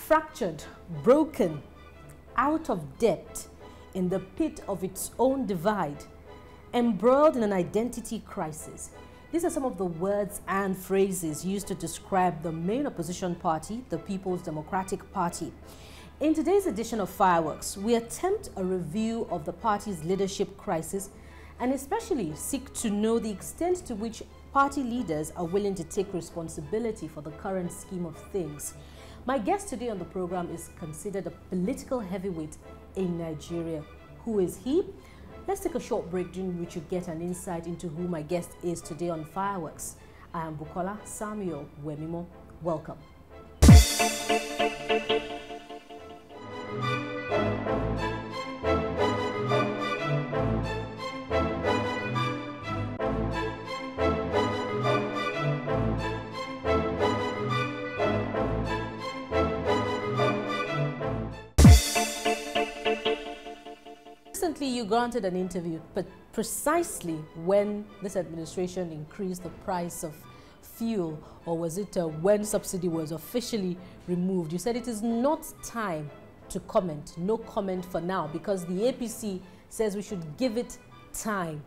fractured, broken, out of debt, in the pit of its own divide, embroiled in an identity crisis. These are some of the words and phrases used to describe the main opposition party, the People's Democratic Party. In today's edition of Fireworks, we attempt a review of the party's leadership crisis and especially seek to know the extent to which party leaders are willing to take responsibility for the current scheme of things. My guest today on the program is considered a political heavyweight in Nigeria. Who is he? Let's take a short break during which you get an insight into who my guest is today on Fireworks. I am Bukola Samuel Wemimo. Welcome. Recently, you granted an interview, but precisely when this administration increased the price of fuel, or was it when subsidy was officially removed, you said it is not time to comment, no comment for now, because the APC says we should give it time.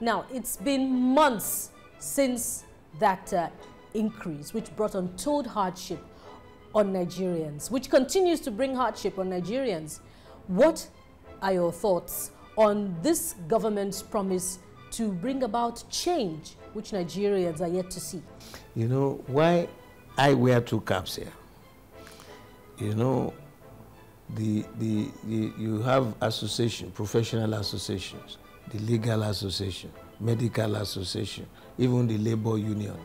Now, it's been months since that increase, which brought untold hardship on Nigerians, which continues to bring hardship on Nigerians. What are your thoughts on this government's promise to bring about change, which Nigerians are yet to see? You know, why I wear two caps here? You know, you have association, professional associations, the legal association, medical association, even the labor union,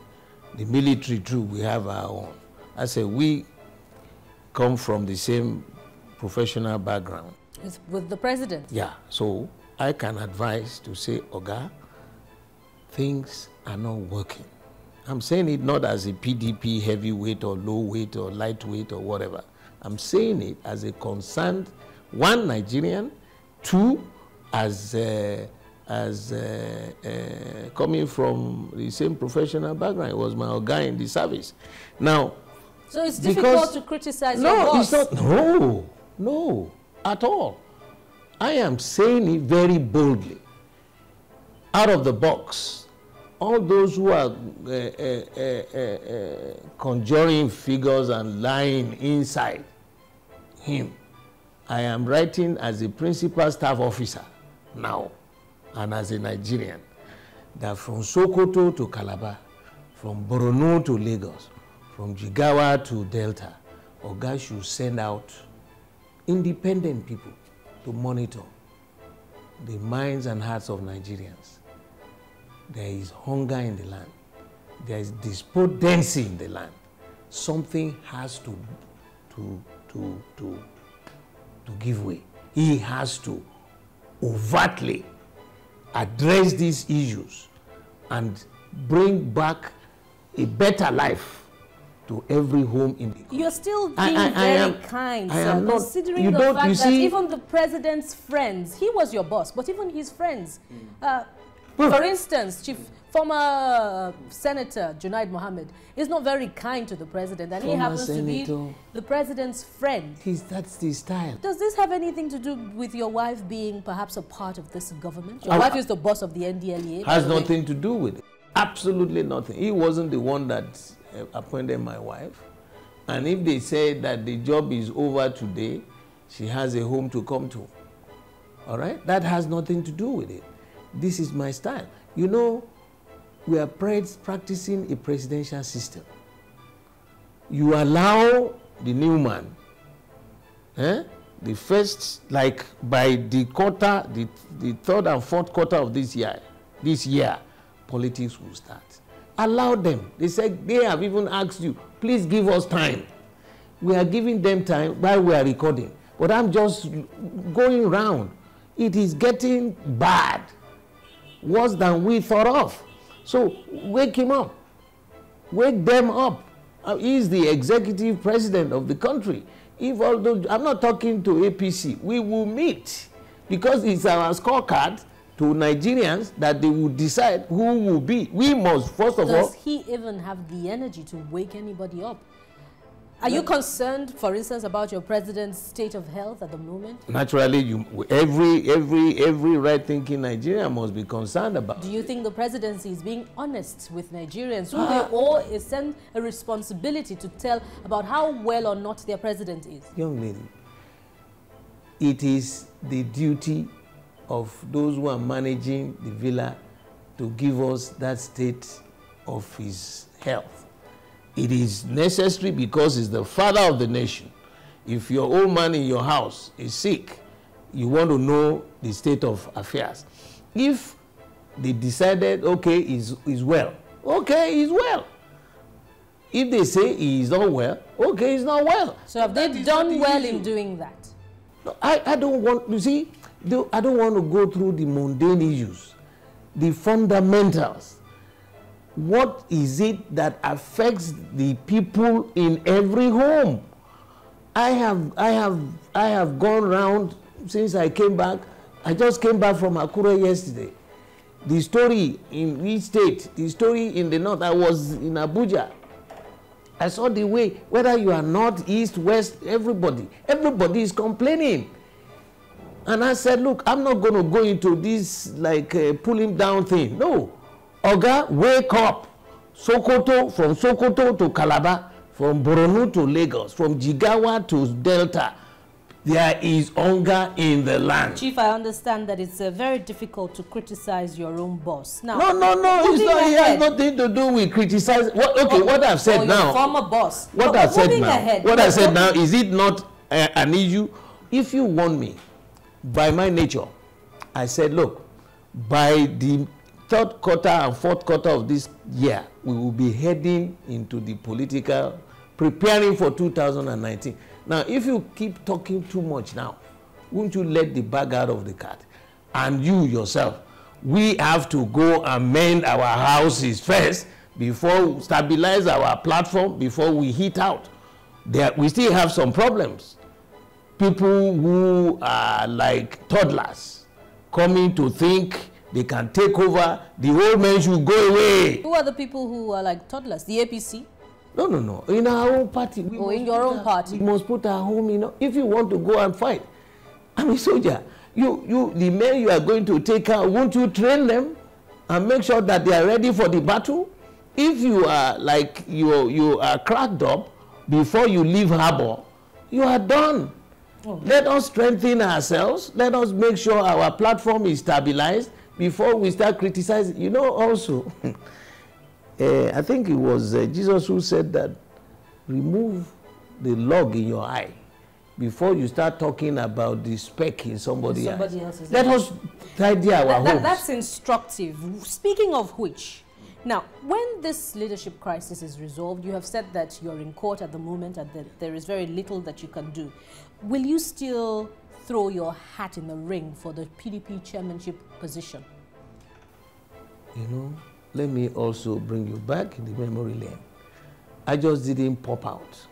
the military too, we have our own. I say we come from the same professional background. It's with the president? Yeah, so I can advise to say, Oga, things are not working. I'm saying it not as a PDP heavyweight or low weight or lightweight or whatever. I'm saying it as a concerned, one, Nigerian, two, as coming from the same professional background. It was my Oga in the service. Now, so it's difficult to criticize your boss? It's not, no, at all. I am saying it very boldly, out of the box. All those who are conjuring figures and lying inside him, I am writing as a principal staff officer now and as a Nigerian, that from Sokoto to Calabar, from Borno to Lagos, from Jigawa to Delta, Oga should send out independent people to monitor the minds and hearts of Nigerians. There is hunger in the land. There is despondency in the land. Something has to give way. He has to overtly address these issues and bring back a better life to every home in the country. You're still being very kind, sir, considering the fact that even the president's friends, he was your boss, but even his friends, for instance, former Senator Junaid Mohammed is not very kind to the president, and he happens to be the president's friend. That's the style. Does this have anything to do with your wife being perhaps a part of this government? Your wife is the boss of the NDLEA. Has nothing to do with it. Absolutely nothing. He wasn't the one that appointed my wife, and if they say that the job is over today, she has a home to come to. All right, that has nothing to do with it. This is my style. You know, we are practicing a presidential system. You allow the new man, the first, like by the quarter, the third and fourth quarter of this year, politics will start. Allow them. They said they have even asked you, please give us time. We are giving them time while we are recording. But I'm just going round. It is getting bad, worse than we thought of. So wake him up. Wake them up. He's the executive president of the country. If although I'm not talking to APC, we will meet, because it's our scorecard to Nigerians that they will decide who will be. We must, first of all... Does he even have the energy to wake anybody up? Are you concerned, for instance, about your president's state of health at the moment? Naturally, every right-thinking Nigerian must be concerned about. Do you think the presidency is being honest with Nigerians, who they all send a responsibility to tell about how well or not their president is? Young lady, it is the duty of those who are managing the villa to give us that state of his health. It is necessary because he's the father of the nation. If your old man in your house is sick, you want to know the state of affairs. If they decided, okay, he's well, okay, he's well. If they say he is not well, okay, he's not well. So have they done well in doing that? No, I don't want, you see, I don't want to go through the mundane issues, the fundamentals. What is it that affects the people in every home? I have gone round since I came back. I just came back from Akure yesterday. The story in each state, the story in the north. I was in Abuja. I saw the way, whether you are north, east, west, everybody is complaining. And I said, look, I'm not going to go into this like pulling down thing. No. Oga, wake up. Sokoto, from Sokoto to Calabar, from Borno to Lagos, from Jigawa to Delta, there is hunger in the land. Chief, I understand that it's very difficult to criticize your own boss. Now, no, it's not. It has nothing to do with criticize. What I've said now. Your former boss. What I've said now, is it not an issue? If you want me, by my nature, I said, look, by the third quarter and fourth quarter of this year, we will be heading into the political, preparing for 2019. Now, if you keep talking too much now, won't you let the bag out of the cat? And you yourself, we have to go and mend our houses first before we stabilize our platform, before we hit out. We still have some problems. People who are like toddlers coming to think they can take over, the old men should go away. Who are the people who are like toddlers? The APC? No. In our own party. In your own party? We must put our home in. If you want to go and fight, I'm a soldier. The men you are going to take out, won't you train them and make sure that they are ready for the battle? If you are like, you are cracked up before you leave harbor, you are done. Oh. Let us strengthen ourselves. Let us make sure our platform is stabilized before we start criticizing. You know, also, I think it was Jesus who said that, remove the log in your eye before you start talking about the speck in somebody else's. Let us tidy our homes. That's instructive. Speaking of which, now, when this leadership crisis is resolved, you have said that you're in court at the moment and that there is very little that you can do. Will you still throw your hat in the ring for the PDP chairmanship position? You know, let me also bring you back in the memory lane. I just didn't pop out.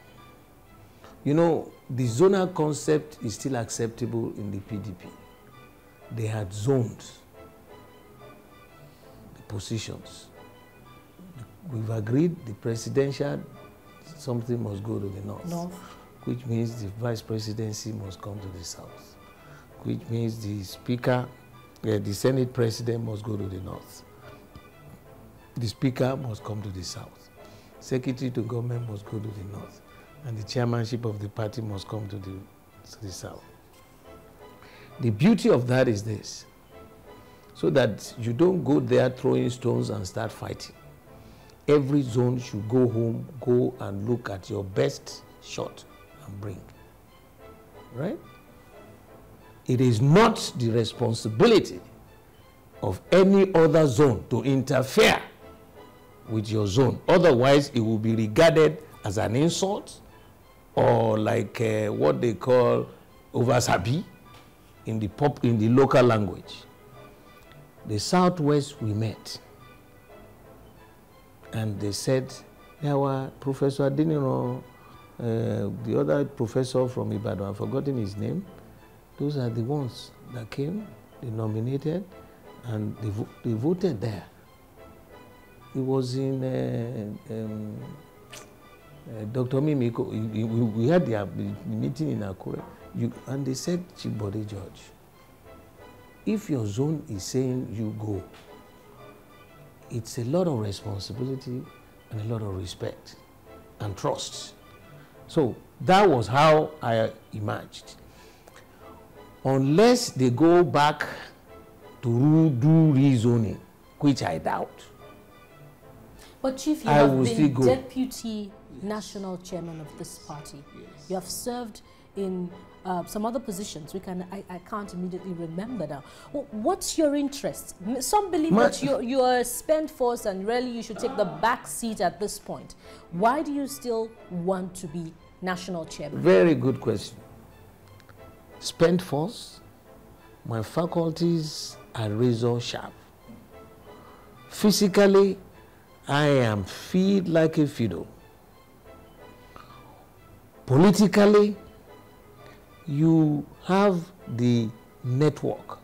You know, the zonal concept is still acceptable in the PDP. They had zoned the positions. We've agreed the presidential, something must go to the north. Which means the vice presidency must come to the south, which means the speaker, the Senate president must go to the north. The speaker must come to the south. Secretary to government must go to the north. And the chairmanship of the party must come to the south. The beauty of that is this, so that you don't go there throwing stones and start fighting. Every zone should go home, go and look at your best shot and bring, right? It is not the responsibility of any other zone to interfere with your zone. Otherwise, it will be regarded as an insult or like what they call oversabi in the local language. The Southwest, we met, and they said, there were Professor Adiniro, the other professor from Ibadan, I've forgotten his name. Those are the ones that came, they nominated, and they voted there. It was in Dr. Mimiko, we had the meeting in Akure, and they said, Chief Bode George, if your zone is saying you go, it's a lot of responsibility and a lot of respect and trust. So that was how I emerged. Unless they go back to do rezoning, which I doubt. But Chief, you have been deputy national chairman of this party. Yes. You have served in some other positions. I can't immediately remember now. Well, what's your interest? Some believe that you are a spent force and really you should take the back seat at this point. Why do you still want to be national chairman? Very good question. Spent force, my faculties are razor sharp. Physically, I am fit like a fiddle. Politically, you have the network